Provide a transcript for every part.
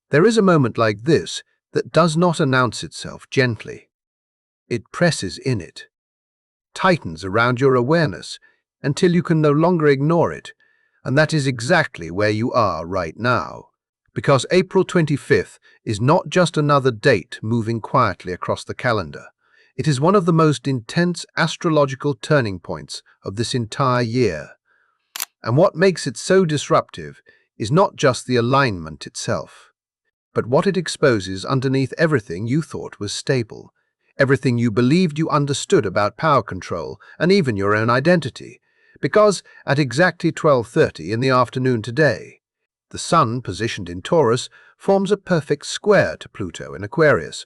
There is a moment like this that does not announce itself gently. It presses in it, tightens around your awareness until you can no longer ignore it, and that is exactly where you are right now. Because April 25th is not just another date moving quietly across the calendar. It is one of the most intense astrological turning points of this entire year. And what makes it so disruptive is not just the alignment itself, but what it exposes underneath everything you thought was stable, everything you believed you understood about power control and even your own identity. Because at exactly 12:30 in the afternoon today, the Sun, positioned in Taurus, forms a perfect square to Pluto in Aquarius.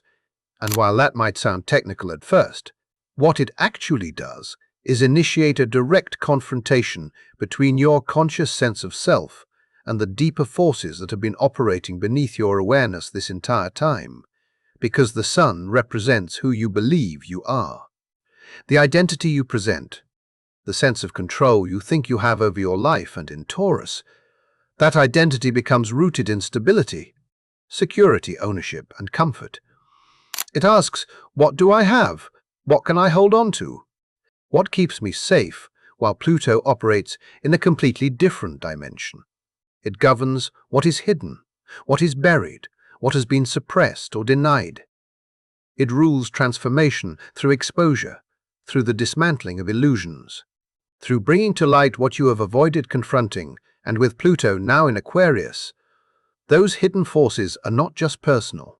And while that might sound technical at first, what it actually does is initiate a direct confrontation between your conscious sense of self and the deeper forces that have been operating beneath your awareness this entire time. Because the Sun represents who you believe you are, the identity you present, the sense of control you think you have over your life, and in Taurus, that identity becomes rooted in stability, security, ownership, and comfort. It asks, what do I have? What can I hold on to? What keeps me safe? While Pluto operates in a completely different dimension. It governs what is hidden, what is buried, what has been suppressed or denied. It rules transformation through exposure, through the dismantling of illusions, through bringing to light what you have avoided confronting. And with Pluto now in Aquarius, those hidden forces are not just personal.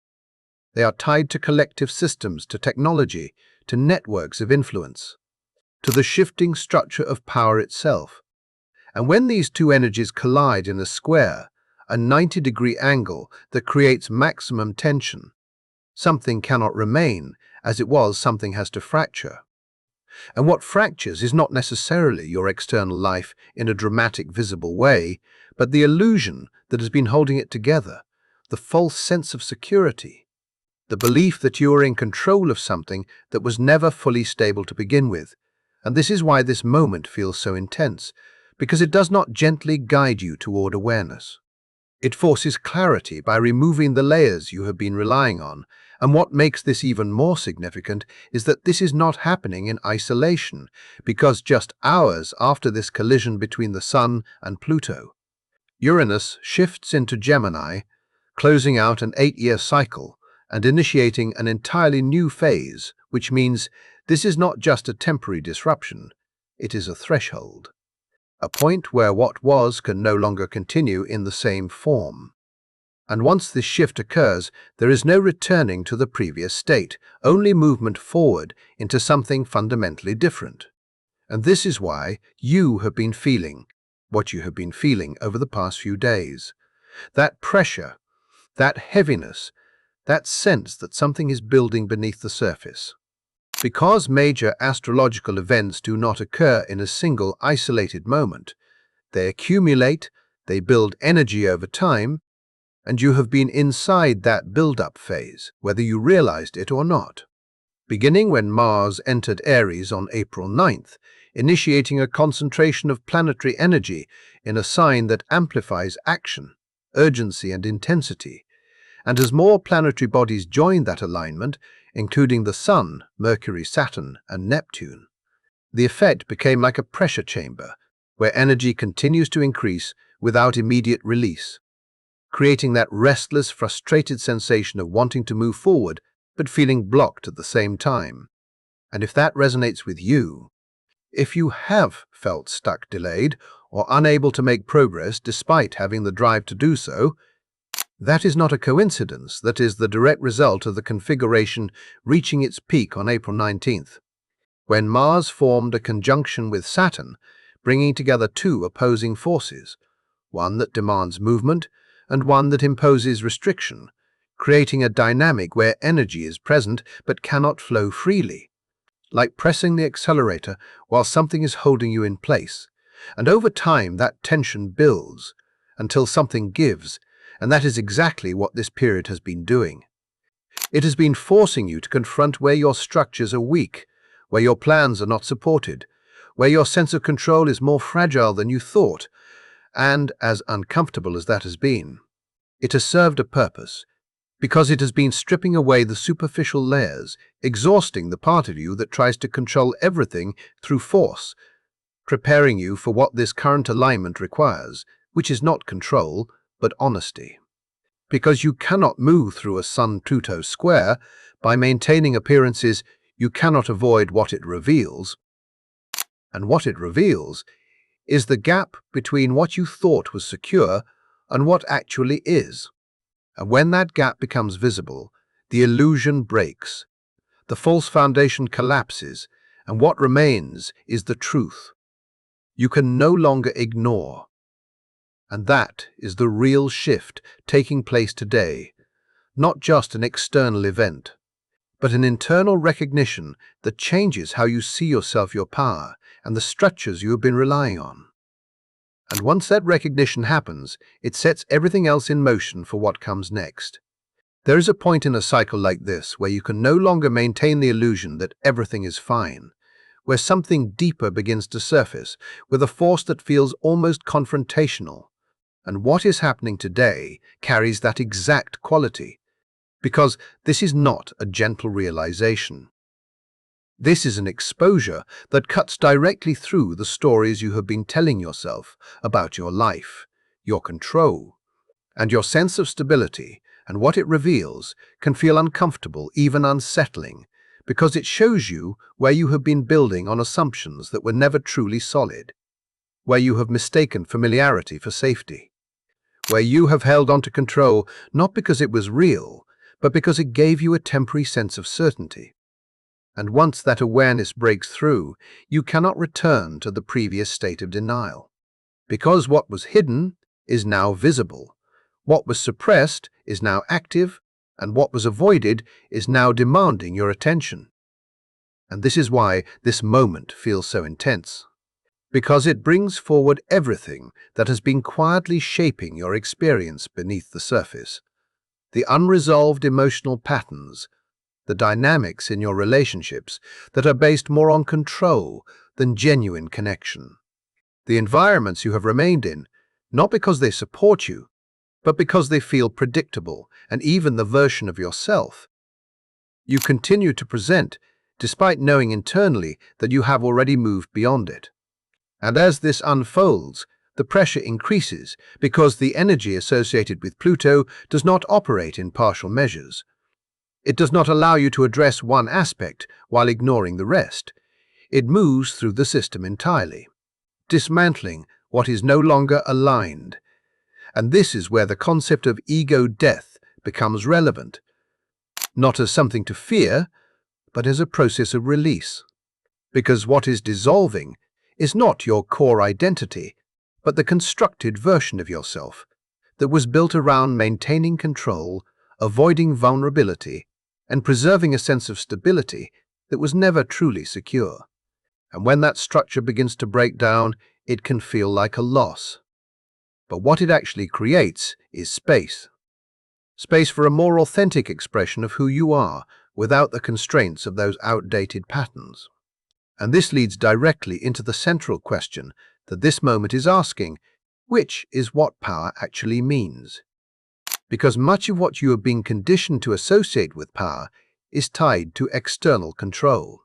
They are tied to collective systems, to technology, to networks of influence, to the shifting structure of power itself. And when these two energies collide in a square, a 90-degree angle that creates maximum tension, something cannot remain as it was, something has to fracture. And what fractures is not necessarily your external life in a dramatic, visible way, but the illusion that has been holding it together, the false sense of security, the belief that you are in control of something that was never fully stable to begin with. And this is why this moment feels so intense, because it does not gently guide you toward awareness. It forces clarity by removing the layers you have been relying on. And what makes this even more significant is that this is not happening in isolation, because just hours after this collision between the Sun and Pluto, Uranus shifts into Gemini, closing out an 8-year cycle and initiating an entirely new phase, which means this is not just a temporary disruption, it is a threshold. A point where what was can no longer continue in the same form. And once this shift occurs, there is no returning to the previous state, only movement forward into something fundamentally different. And this is why you have been feeling what you have been feeling over the past few days. That pressure, that heaviness, that sense that something is building beneath the surface. Because major astrological events do not occur in a single isolated moment, they accumulate, they build energy over time, and you have been inside that build-up phase, whether you realized it or not. Beginning when Mars entered Aries on April 9th, initiating a concentration of planetary energy in a sign that amplifies action, urgency, and intensity. And as more planetary bodies joined that alignment, including the Sun, Mercury, Saturn, and Neptune, the effect became like a pressure chamber, where energy continues to increase without immediate release, creating that restless, frustrated sensation of wanting to move forward but feeling blocked at the same time. And if that resonates with you, if you have felt stuck, delayed, or unable to make progress despite having the drive to do so, that is not a coincidence. That is the direct result of the configuration reaching its peak on April 19th, when Mars formed a conjunction with Saturn, bringing together two opposing forces, one that demands movement and one that imposes restriction, creating a dynamic where energy is present but cannot flow freely, like pressing the accelerator while something is holding you in place. And over time, that tension builds until something gives, and that is exactly what this period has been doing. It has been forcing you to confront where your structures are weak, where your plans are not supported, where your sense of control is more fragile than you thought. And as uncomfortable as that has been, It has served a purpose, because it has been stripping away the superficial layers, exhausting the part of you that tries to control everything through force, preparing you for what this current alignment requires, which is not control, but honesty. Because you cannot move through a Sun-Pluto square by maintaining appearances, you cannot avoid what it reveals. And what it reveals is the gap between what you thought was secure and what actually is. And when that gap becomes visible, the illusion breaks, the false foundation collapses, and what remains is the truth. You can no longer ignore. And that is the real shift taking place today, not just an external event, but an internal recognition that changes how you see yourself, your power, and the structures you have been relying on. And once that recognition happens, it sets everything else in motion for what comes next. There is a point in a cycle like this where you can no longer maintain the illusion that everything is fine, where something deeper begins to surface with a force that feels almost confrontational. And what is happening today carries that exact quality, because this is not a gentle realization. This is an exposure that cuts directly through the stories you have been telling yourself about your life, your control, and your sense of stability, and what it reveals can feel uncomfortable, even unsettling, because it shows you where you have been building on assumptions that were never truly solid, where you have mistaken familiarity for safety, where you have held on to control not because it was real, but because it gave you a temporary sense of certainty. And once that awareness breaks through, you cannot return to the previous state of denial. Because what was hidden is now visible, what was suppressed is now active, and what was avoided is now demanding your attention. And this is why this moment feels so intense. Because it brings forward everything that has been quietly shaping your experience beneath the surface. The unresolved emotional patterns, the dynamics in your relationships that are based more on control than genuine connection. The environments you have remained in, not because they support you, but because they feel predictable, and even the version of yourself you continue to present, despite knowing internally that you have already moved beyond it. And as this unfolds, the pressure increases because the energy associated with Pluto does not operate in partial measures. It does not allow you to address one aspect while ignoring the rest. It moves through the system entirely, dismantling what is no longer aligned. And this is where the concept of ego death becomes relevant, not as something to fear, but as a process of release. Because what is dissolving is not your core identity, but the constructed version of yourself that was built around maintaining control, avoiding vulnerability, and preserving a sense of stability that was never truly secure. And when that structure begins to break down, it can feel like a loss. But what it actually creates is space. Space for a more authentic expression of who you are without the constraints of those outdated patterns. And this leads directly into the central question that this moment is asking, which is what power actually means. Because much of what you have been conditioned to associate with power is tied to external control,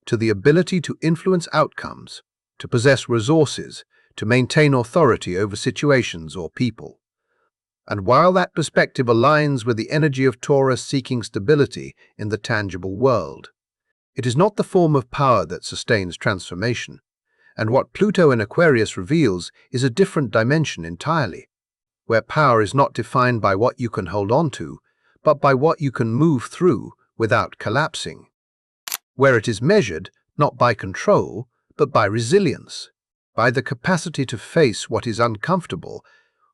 to the ability to influence outcomes, to possess resources, to maintain authority over situations or people. And while that perspective aligns with the energy of Taurus seeking stability in the tangible world, it is not the form of power that sustains transformation. And what Pluto in Aquarius reveals is a different dimension entirely, where power is not defined by what you can hold on to, but by what you can move through without collapsing. Where it is measured not by control, but by resilience, by the capacity to face what is uncomfortable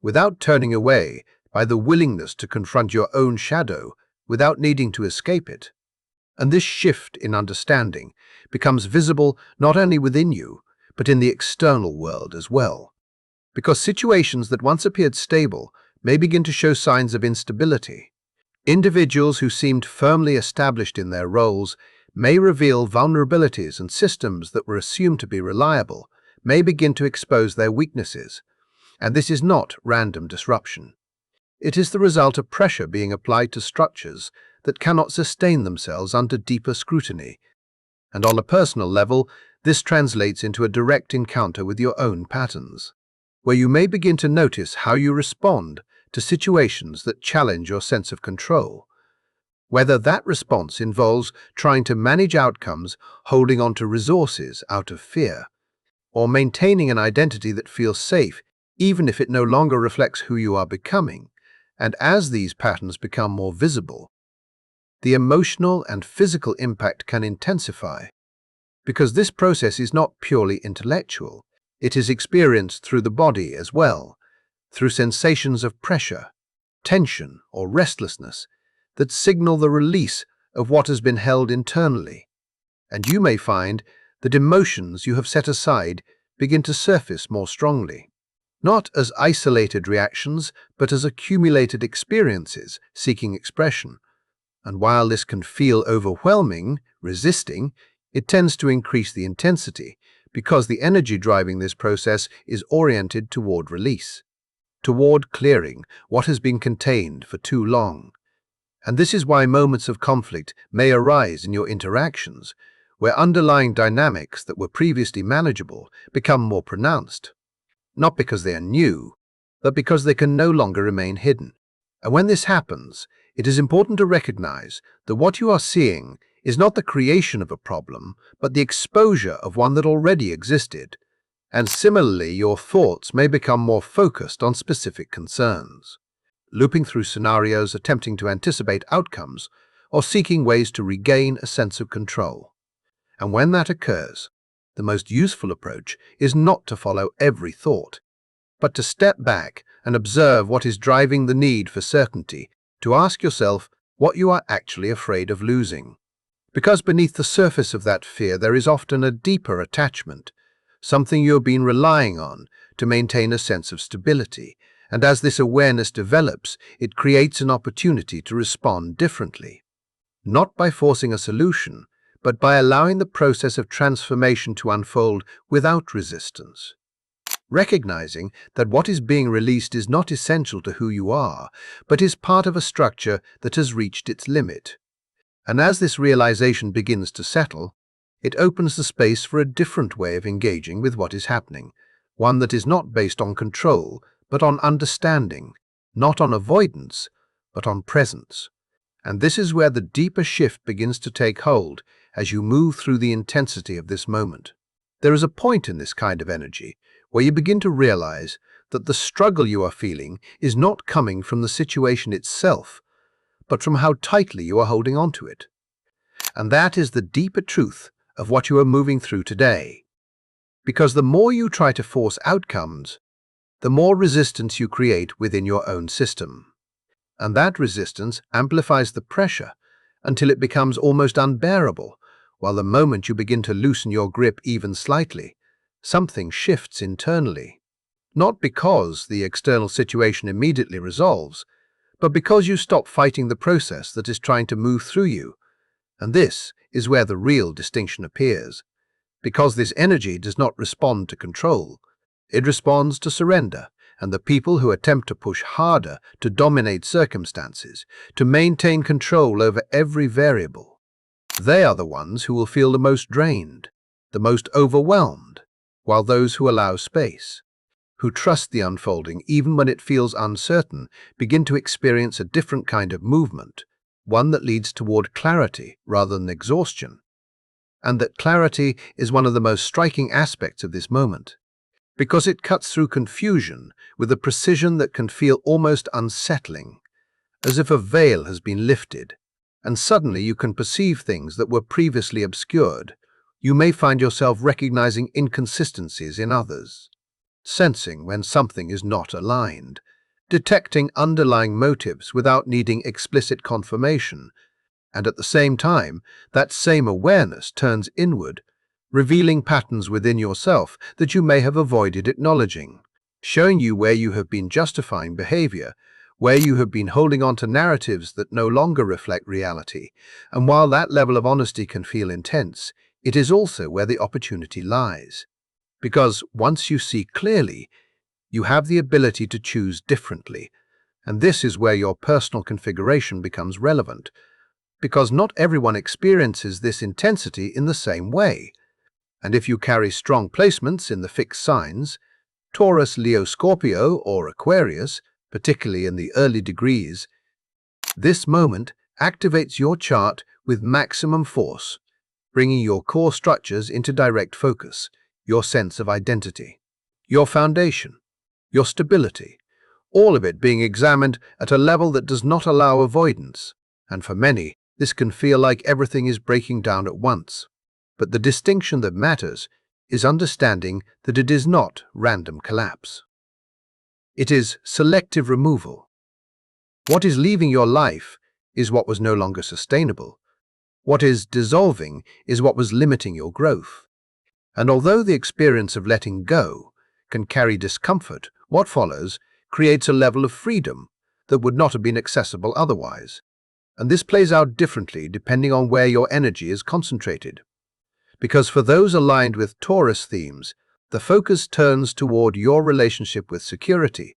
without turning away, by the willingness to confront your own shadow without needing to escape it. And this shift in understanding becomes visible not only within you, but in the external world as well. Because situations that once appeared stable may begin to show signs of instability. Individuals who seemed firmly established in their roles may reveal vulnerabilities, and systems that were assumed to be reliable may begin to expose their weaknesses. And this is not random disruption. It is the result of pressure being applied to structures that cannot sustain themselves under deeper scrutiny. And on a personal level, this translates into a direct encounter with your own patterns, where you may begin to notice how you respond to situations that challenge your sense of control. Whether that response involves trying to manage outcomes, holding on to resources out of fear, or maintaining an identity that feels safe even if it no longer reflects who you are becoming. And as these patterns become more visible, the emotional and physical impact can intensify, because this process is not purely intellectual. It is experienced through the body as well, through sensations of pressure, tension, or restlessness that signal the release of what has been held internally. And you may find that emotions you have set aside begin to surface more strongly, not as isolated reactions, but as accumulated experiences seeking expression. And while this can feel overwhelming, resisting, it tends to increase the intensity, because the energy driving this process is oriented toward release, toward clearing what has been contained for too long. And this is why moments of conflict may arise in your interactions, where underlying dynamics that were previously manageable become more pronounced, not because they are new, but because they can no longer remain hidden. And when this happens, it is important to recognize that what you are seeing is not the creation of a problem, but the exposure of one that already existed. And similarly, your thoughts may become more focused on specific concerns, looping through scenarios, attempting to anticipate outcomes, or seeking ways to regain a sense of control. And when that occurs, the most useful approach is not to follow every thought, but to step back and observe what is driving the need for certainty, to ask yourself what you are actually afraid of losing. Because beneath the surface of that fear there is often a deeper attachment, something you have been relying on to maintain a sense of stability. And as this awareness develops, it creates an opportunity to respond differently, not by forcing a solution, but by allowing the process of transformation to unfold without resistance. Recognizing that what is being released is not essential to who you are, but is part of a structure that has reached its limit. And as this realization begins to settle, it opens the space for a different way of engaging with what is happening, one that is not based on control, but on understanding, not on avoidance, but on presence. And this is where the deeper shift begins to take hold as you move through the intensity of this moment. There is a point in this kind of energy where you begin to realize that the struggle you are feeling is not coming from the situation itself, but from how tightly you are holding on to it. And that is the deeper truth of what you are moving through today. Because the more you try to force outcomes, the more resistance you create within your own system. And that resistance amplifies the pressure until it becomes almost unbearable, while the moment you begin to loosen your grip even slightly, something shifts internally. Not because the external situation immediately resolves, but because you stop fighting the process that is trying to move through you. And this is where the real distinction appears. Because this energy does not respond to control, it responds to surrender, and the people who attempt to push harder, to dominate circumstances, to maintain control over every variable, they are the ones who will feel the most drained, the most overwhelmed, while those who allow space, who trust the unfolding even when it feels uncertain, begin to experience a different kind of movement, one that leads toward clarity rather than exhaustion. And that clarity is one of the most striking aspects of this moment, because it cuts through confusion with a precision that can feel almost unsettling, as if a veil has been lifted, and suddenly you can perceive things that were previously obscured. You may find yourself recognizing inconsistencies in others, sensing when something is not aligned, detecting underlying motives without needing explicit confirmation, and at the same time, that same awareness turns inward, revealing patterns within yourself that you may have avoided acknowledging, showing you where you have been justifying behavior, where you have been holding on to narratives that no longer reflect reality. And while that level of honesty can feel intense, it is also where the opportunity lies. Because once you see clearly, you have the ability to choose differently, And this is where your personal configuration becomes relevant, because not everyone experiences this intensity in the same way. And if you carry strong placements in the fixed signs, Taurus, Leo, Scorpio, or Aquarius, particularly in the early degrees, this moment activates your chart with maximum force, bringing your core structures into direct focus, your sense of identity, your foundation, your stability, all of it being examined at a level that does not allow avoidance. And for many, this can feel like everything is breaking down at once. But the distinction that matters is understanding that it is not random collapse. It is selective removal. What is leaving your life is what was no longer sustainable. What is dissolving is what was limiting your growth. And although the experience of letting go can carry discomfort, what follows creates a level of freedom that would not have been accessible otherwise. And this plays out differently depending on where your energy is concentrated. Because for those aligned with Taurus themes, the focus turns toward your relationship with security,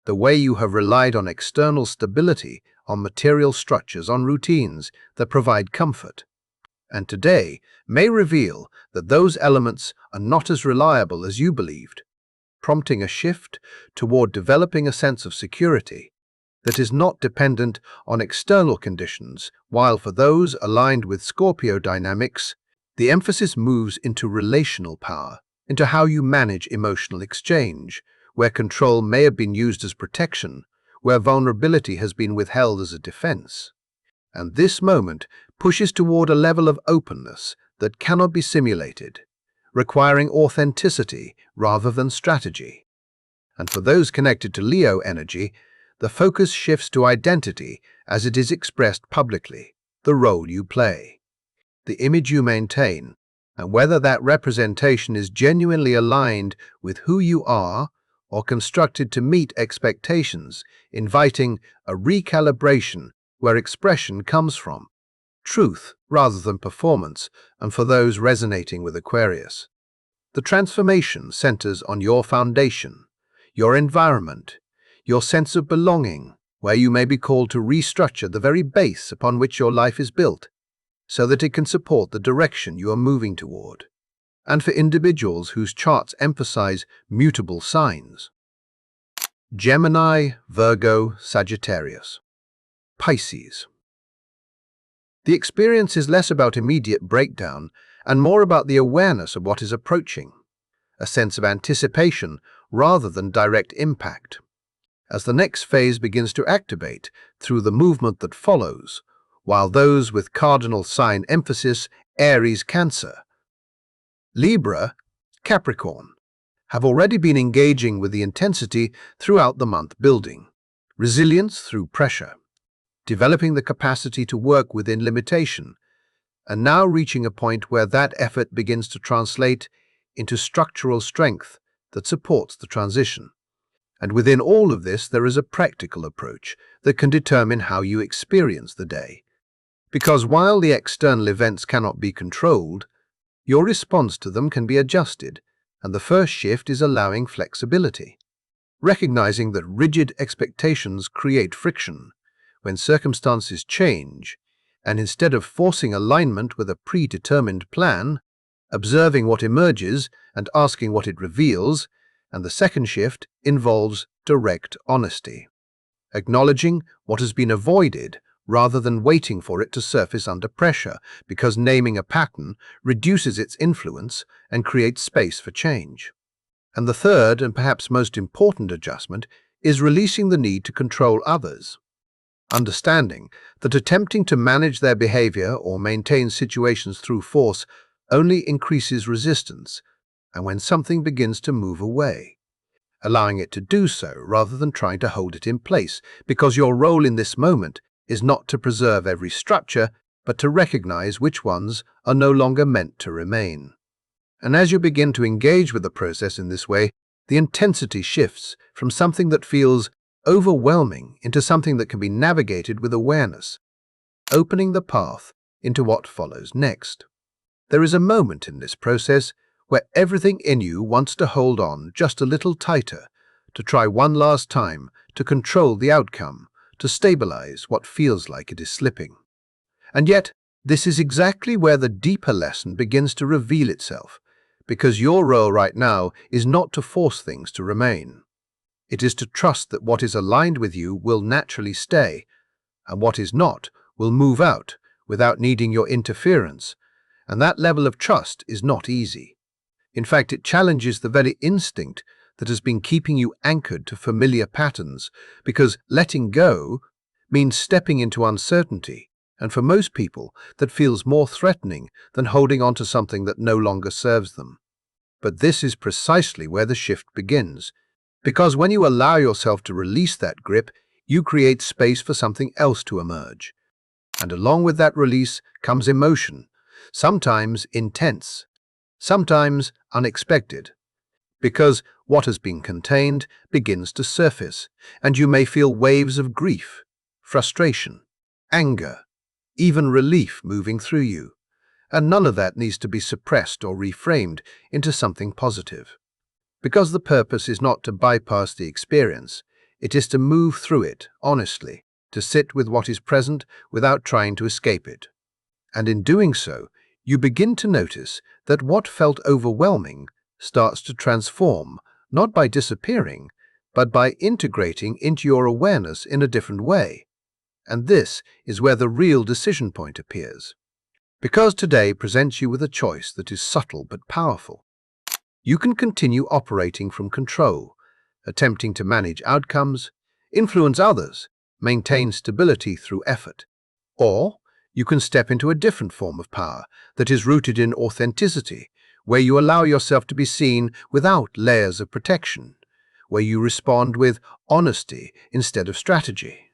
the way you have relied on external stability, on material structures, on routines that provide comfort. And today may reveal that those elements are not as reliable as you believed, prompting a shift toward developing a sense of security that is not dependent on external conditions, while for those aligned with Scorpio dynamics, the emphasis moves into relational power, into how you manage emotional exchange, where control may have been used as protection, where vulnerability has been withheld as a defense. And this moment pushes toward a level of openness that cannot be simulated, requiring authenticity rather than strategy. And for those connected to Leo energy, the focus shifts to identity as it is expressed publicly, the role you play, the image you maintain, and whether that representation is genuinely aligned with who you are or constructed to meet expectations, inviting a recalibration where expression comes from truth rather than performance. And for those resonating with Aquarius, the transformation centers on your foundation, your environment, your sense of belonging, where you may be called to restructure the very base upon which your life is built, so that it can support the direction you are moving toward. And for individuals whose charts emphasize mutable signs, Gemini, Virgo, Sagittarius, Pisces. The experience is less about immediate breakdown and more about the awareness of what is approaching, a sense of anticipation rather than direct impact. As the next phase begins to activate through the movement that follows, while those with cardinal sign emphasis, Aries, Cancer, Libra, Capricorn, have already been engaging with the intensity throughout the month, building resilience through pressure, developing the capacity to work within limitation, and now reaching a point where that effort begins to translate into structural strength that supports the transition. And within all of this, there is a practical approach that can determine how you experience the day. Because while the external events cannot be controlled, your response to them can be adjusted, and the first shift is allowing flexibility. Recognizing that rigid expectations create friction when circumstances change, and instead of forcing alignment with a predetermined plan, observing what emerges and asking what it reveals. And the second shift involves direct honesty, acknowledging what has been avoided rather than waiting for it to surface under pressure, because naming a pattern reduces its influence and creates space for change. And the third and perhaps most important adjustment is releasing the need to control others, understanding that attempting to manage their behavior or maintain situations through force only increases resistance, and when something begins to move away, allowing it to do so rather than trying to hold it in place, because your role in this moment is not to preserve every structure, but to recognize which ones are no longer meant to remain. And as you begin to engage with the process in this way, the intensity shifts from something that feels overwhelming into something that can be navigated with awareness, opening the path into what follows next. There is a moment in this process where everything in you wants to hold on just a little tighter, to try one last time, to control the outcome, to stabilize what feels like it is slipping. And yet, this is exactly where the deeper lesson begins to reveal itself, because your role right now is not to force things to remain. It is to trust that what is aligned with you will naturally stay, and what is not will move out without needing your interference, and that level of trust is not easy. In fact, it challenges the very instinct that has been keeping you anchored to familiar patterns, because letting go means stepping into uncertainty, and for most people, that feels more threatening than holding on to something that no longer serves them. But this is precisely where the shift begins, because when you allow yourself to release that grip, you create space for something else to emerge. And along with that release comes emotion, sometimes intense, sometimes unexpected, because what has been contained begins to surface, and you may feel waves of grief, frustration, anger, even relief moving through you. And none of that needs to be suppressed or reframed into something positive. Because the purpose is not to bypass the experience, it is to move through it honestly, to sit with what is present without trying to escape it. And in doing so, you begin to notice that what felt overwhelming starts to transform, not by disappearing, but by integrating into your awareness in a different way. And this is where the real decision point appears. Because today presents you with a choice that is subtle but powerful. You can continue operating from control, attempting to manage outcomes, influence others, maintain stability through effort. Or you can step into a different form of power that is rooted in authenticity, where you allow yourself to be seen without layers of protection, where you respond with honesty instead of strategy,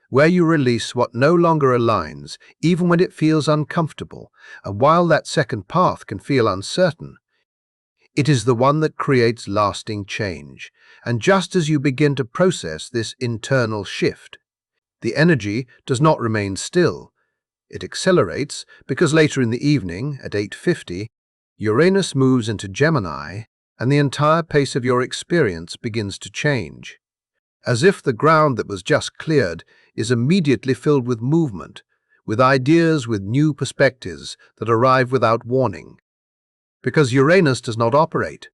where you release what no longer aligns, even when it feels uncomfortable, and while that second path can feel uncertain, it is the one that creates lasting change. And just as you begin to process this internal shift, the energy does not remain still. It accelerates because later in the evening, at 8:50, Uranus moves into Gemini, and the entire pace of your experience begins to change. As if the ground that was just cleared is immediately filled with movement, with ideas, with new perspectives that arrive without warning. Because Uranus does not operate.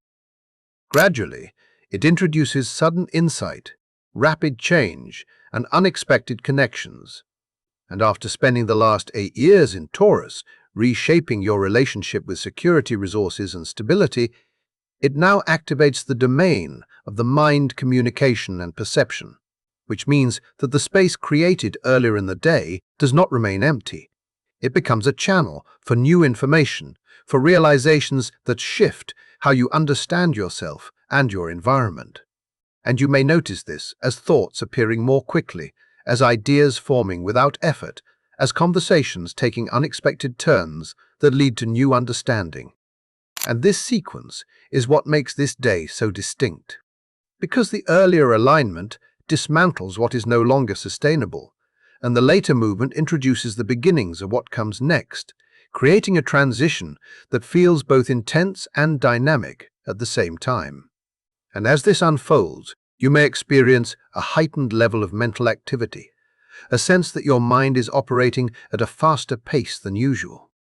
Gradually, it introduces sudden insight, rapid change, and unexpected connections. And after spending the last 8 years in Taurus, reshaping your relationship with security, resources, and stability, it now activates the domain of the mind, communication, and perception, which means that the space created earlier in the day does not remain empty. It becomes a channel for new information, for realizations that shift how you understand yourself and your environment. And you may notice this as thoughts appearing more quickly, as ideas forming without effort, as conversations taking unexpected turns that lead to new understanding. And this sequence is what makes this day so distinct. Because the earlier alignment dismantles what is no longer sustainable, and the later movement introduces the beginnings of what comes next, creating a transition that feels both intense and dynamic at the same time. And as this unfolds, you may experience a heightened level of mental activity, a sense that your mind is operating at a faster pace than usual.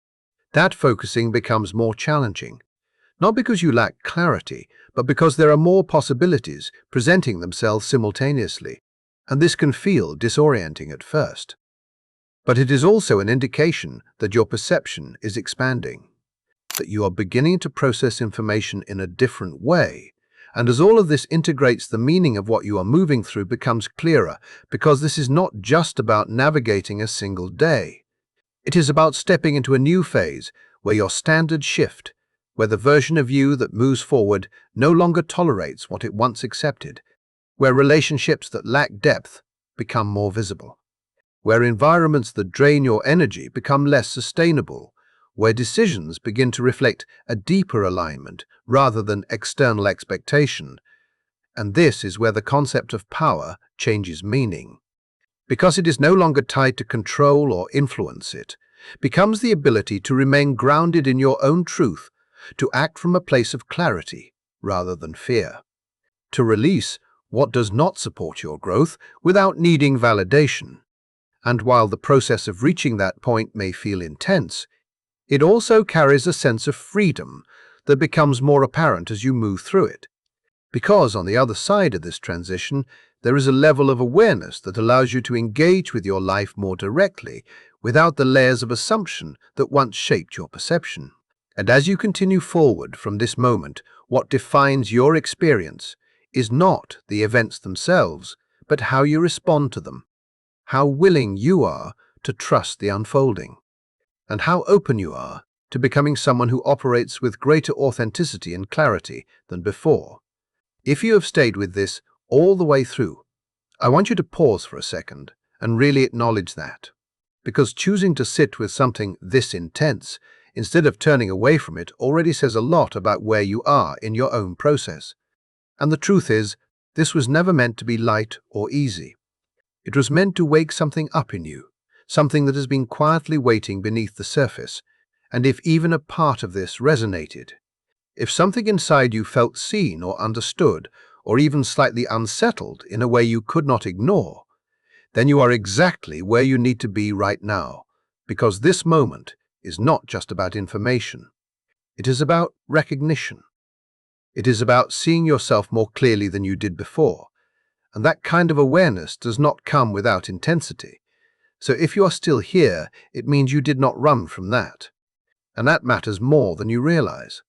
That focusing becomes more challenging, not because you lack clarity, but because there are more possibilities presenting themselves simultaneously, and this can feel disorienting at first. But it is also an indication that your perception is expanding, that you are beginning to process information in a different way. And as all of this integrates, the meaning of what you are moving through becomes clearer, because this is not just about navigating a single day. It is about stepping into a new phase where your standards shift, where the version of you that moves forward no longer tolerates what it once accepted, where relationships that lack depth become more visible, where environments that drain your energy become less sustainable, where decisions begin to reflect a deeper alignment rather than external expectation. And this is where the concept of power changes meaning. Because it is no longer tied to control or influence, it becomes the ability to remain grounded in your own truth, to act from a place of clarity rather than fear, to release what does not support your growth without needing validation. And while the process of reaching that point may feel intense, it also carries a sense of freedom that becomes more apparent as you move through it. Because on the other side of this transition, there is a level of awareness that allows you to engage with your life more directly without the layers of assumption that once shaped your perception. And as you continue forward from this moment, what defines your experience is not the events themselves, but how you respond to them, how willing you are to trust the unfolding, and how open you are to becoming someone who operates with greater authenticity and clarity than before. If you have stayed with this all the way through, I want you to pause for a second and really acknowledge that. Because choosing to sit with something this intense instead of turning away from it already says a lot about where you are in your own process. And the truth is, this was never meant to be light or easy. It was meant to wake something up in you, something that has been quietly waiting beneath the surface. And if even a part of this resonated, if something inside you felt seen or understood, or even slightly unsettled in a way you could not ignore, then you are exactly where you need to be right now, because this moment is not just about information. It is about recognition. It is about seeing yourself more clearly than you did before, and that kind of awareness does not come without intensity. So if you are still here, it means you did not run from that, and that matters more than you realize.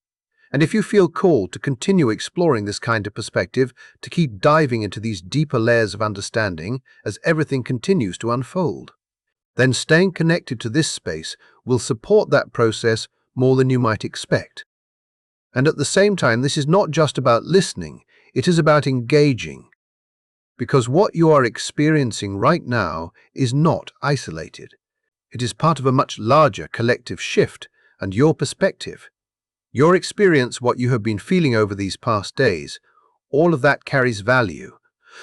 And if you feel called to continue exploring this kind of perspective, to keep diving into these deeper layers of understanding as everything continues to unfold, then staying connected to this space will support that process more than you might expect. And at the same time, this is not just about listening, it is about engaging. Because what you are experiencing right now is not isolated. It is part of a much larger collective shift, and your perspective, your experience, what you have been feeling over these past days, all of that carries value.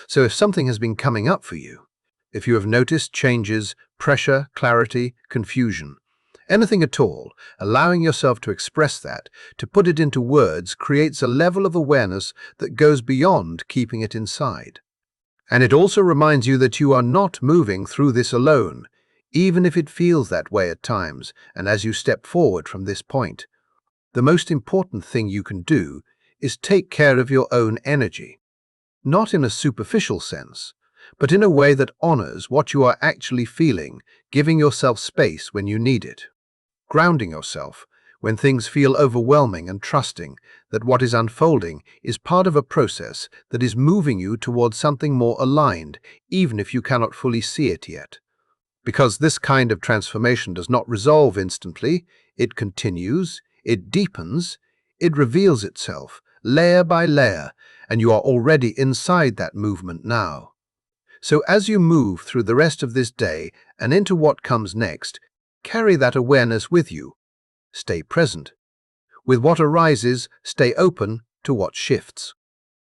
So if something has been coming up for you, if you have noticed changes, pressure, clarity, confusion, anything at all, allowing yourself to express that, to put it into words, creates a level of awareness that goes beyond keeping it inside. And it also reminds you that you are not moving through this alone, even if it feels that way at times. And as you step forward from this point, the most important thing you can do is take care of your own energy, not in a superficial sense, but in a way that honors what you are actually feeling, giving yourself space when you need it, grounding yourself when things feel overwhelming, and trusting that what is unfolding is part of a process that is moving you towards something more aligned, even if you cannot fully see it yet. Because this kind of transformation does not resolve instantly, it continues, it deepens, it reveals itself, layer by layer, and you are already inside that movement now. So as you move through the rest of this day and into what comes next, carry that awareness with you. Stay present. With what arises, stay open to what shifts,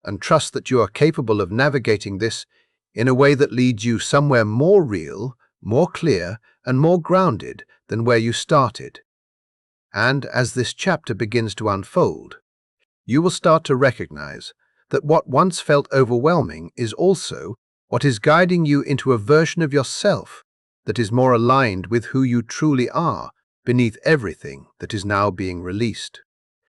and trust that you are capable of navigating this in a way that leads you somewhere more real, more clear, and more grounded than where you started. And as this chapter begins to unfold, you will start to recognize that what once felt overwhelming is also what is guiding you into a version of yourself that is more aligned with who you truly are beneath everything that is now being released.